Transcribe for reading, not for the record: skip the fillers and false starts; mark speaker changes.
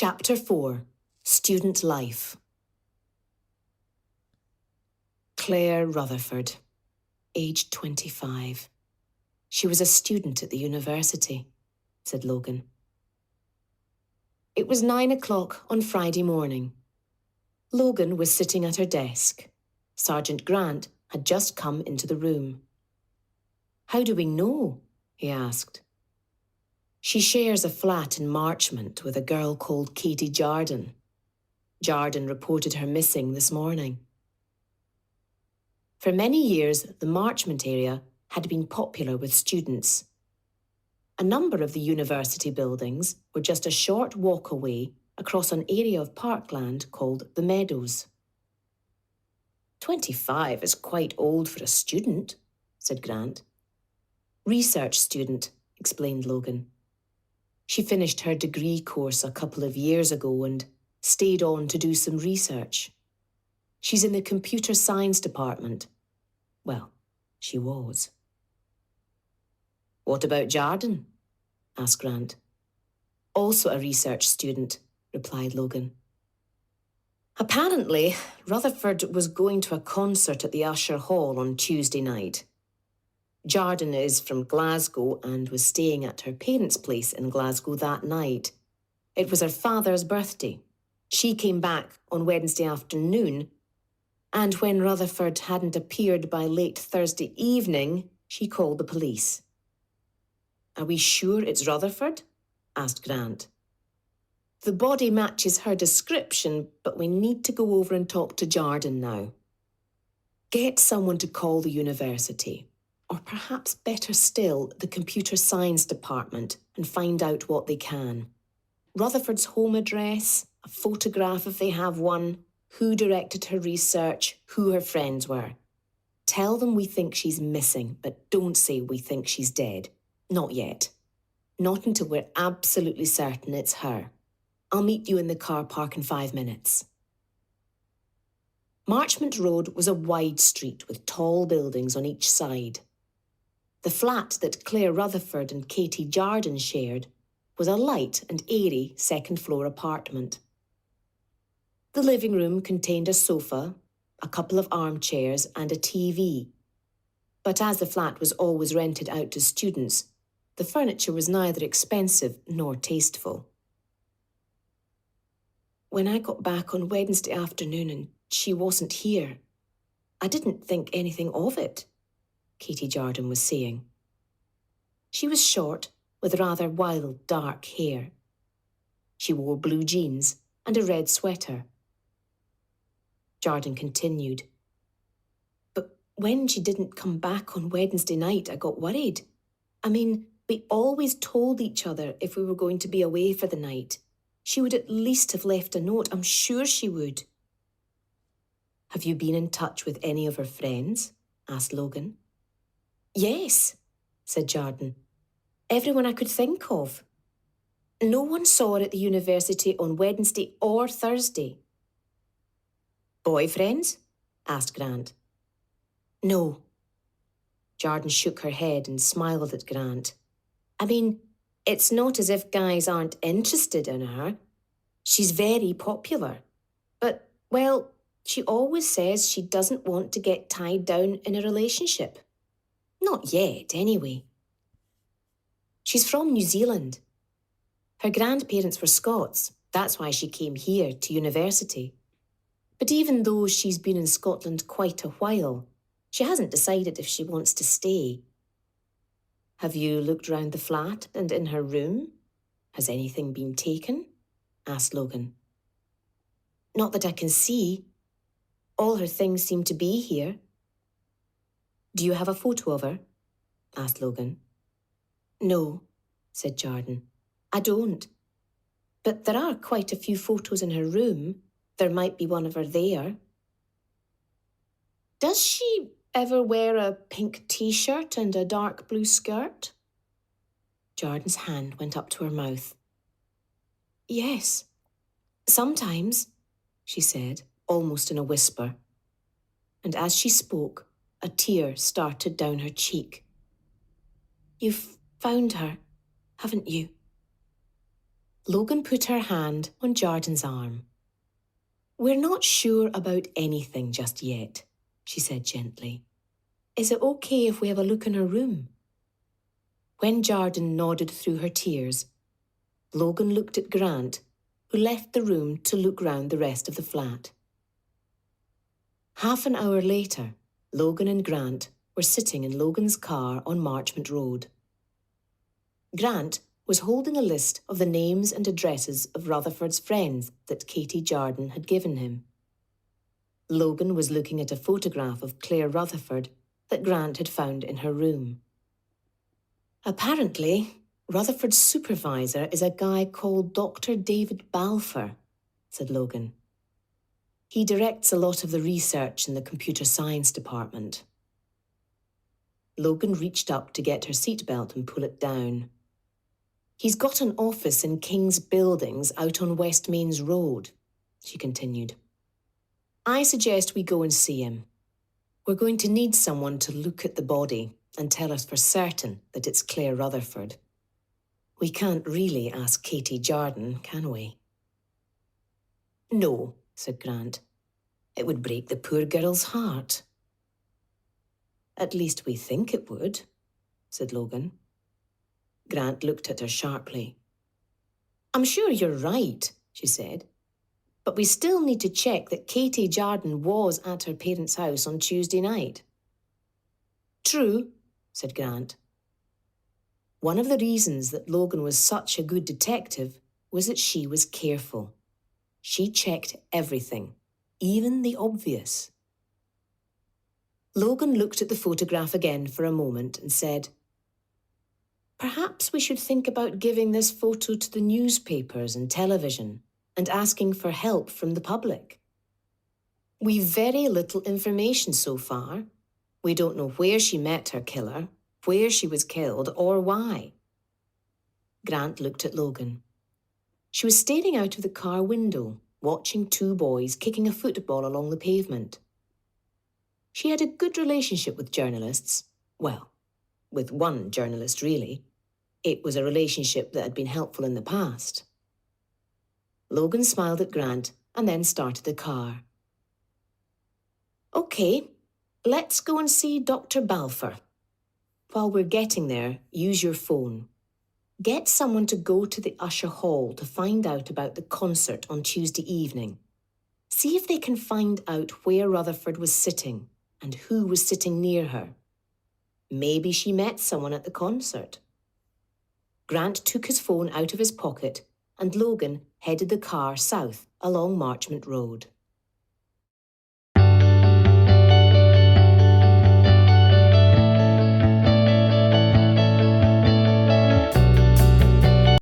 Speaker 1: Chapter 4. Student Life. Claire Rutherford, aged 25. She was a student at the university, said Logan. It was 9 o'clock on Friday morning. Logan was sitting at her desk. Sergeant Grant had just come into the room. How do we know? He asked. She shares a flat in Marchmont with a girl called Katie Jardine. Jardine reported her missing this morning. For many years, the Marchmont area had been popular with students. A number of the university buildings were just a short walk away across an area of parkland called the Meadows. 25 is quite old for a student, said Grant. Research student, explained Logan. She finished her degree course a couple of years ago and stayed on to do some research. She's in the computer science department. Well, she was. What about Jardine? Asked Grant. Also a research student, replied Logan. Apparently, Rutherford was going to a concert at the Usher Hall on Tuesday night. Jardine is from Glasgow and was staying at her parents' place in Glasgow that night. It was her father's birthday. She came back on Wednesday afternoon, and when Rutherford hadn't appeared by late Thursday evening, she called the police. Are we sure it's Rutherford? Asked Grant. The body matches her description, but we need to go over and talk to Jardine now. Get someone to call the university, or perhaps better still, the computer science department, and find out what they can. Rutherford's home address, a photograph if they have one, who directed her research, who her friends were. Tell them we think she's missing, but don't say we think she's dead. Not yet. Not until we're absolutely certain it's her. I'll meet you in the car park in 5 minutes. Marchmont Road was a wide street with tall buildings on each side. The flat that Claire Rutherford and Katie Jardine shared was a light and airy second-floor apartment. The living room contained a sofa, a couple of armchairs and a TV. But as the flat was always rented out to students, the furniture was neither expensive nor tasteful. When I got back on Wednesday afternoon and she wasn't here, I didn't think anything of it, Katie Jardine was saying. She was short, with rather wild, dark hair. She wore blue jeans and a red sweater. Jardine continued. But when she didn't come back on Wednesday night, I got worried. I mean, we always told each other if we were going to be away for the night. She would at least have left a note, I'm sure she would. Have you been in touch with any of her friends? Asked Logan. Yes, said Jardine. Everyone I could think of. No one saw her at the university on Wednesday or Thursday. Boyfriends? Asked Grant. No. Jardine shook her head and smiled at Grant. I mean, it's not as if guys aren't interested in her. She's very popular. But, well, she always says she doesn't want to get tied down in a relationship. Not yet, anyway. She's from New Zealand. Her grandparents were Scots. That's why she came here to university. But even though she's been in Scotland quite a while, she hasn't decided if she wants to stay. Have you looked round the flat and in her room? Has anything been taken? Asked Logan. Not that I can see. All her things seem to be here. Do you have a photo of her? Asked Logan. No, said Jardine. I don't. But there are quite a few photos in her room. There might be one of her there. Does she ever wear a pink t-shirt and a dark blue skirt? Jardine's hand went up to her mouth. Yes, sometimes, she said, almost in a whisper. And as she spoke, a tear started down her cheek. You've found her, haven't you? Logan put her hand on Jarden's arm. "We're not sure about anything just yet," she said gently. "Is it okay if we have a look in her room?" When Jarden nodded through her tears, Logan looked at Grant, who left the room to look round the rest of the flat. Half an hour later, Logan and Grant were sitting in Logan's car on Marchmont Road. Grant was holding a list of the names and addresses of Rutherford's friends that Katie Jarden had given him. Logan was looking at a photograph of Claire Rutherford that Grant had found in her room. "Apparently, Rutherford's supervisor is a guy called Dr. David Balfour," said Logan. "He directs a lot of the research in the computer science department." Logan reached up to get her seatbelt and pull it down. "He's got an office in King's Buildings out on West Mains Road," she continued. "I suggest we go and see him. We're going to need someone to look at the body and tell us for certain that it's Claire Rutherford. We can't really ask Katie Jarden, can we?" "No," said Grant. "It would break the poor girl's heart." "At least we think it would," said Logan. Grant looked at her sharply. "I'm sure you're right," she said. "But we still need to check that Katie Jarden was at her parents' house on Tuesday night." "True," said Grant. One of the reasons that Logan was such a good detective was that she was careful. She checked everything, even the obvious. Logan looked at the photograph again for a moment and said, "Perhaps we should think about giving this photo to the newspapers and television and asking for help from the public. We've very little information so far. We don't know where she met her killer, where she was killed, or why." Grant looked at Logan. She was staring out of the car window, watching two boys kicking a football along the pavement. She had a good relationship with journalists. Well, with one journalist, really. It was a relationship that had been helpful in the past. Logan smiled at Grant and then started the car. "Okay, let's go and see Dr. Balfour. While we're getting there, use your phone. Get someone to go to the Usher Hall to find out about the concert on Tuesday evening. See if they can find out where Rutherford was sitting and who was sitting near her. Maybe she met someone at the concert." Grant took his phone out of his pocket and Logan headed the car south along Marchmont Road.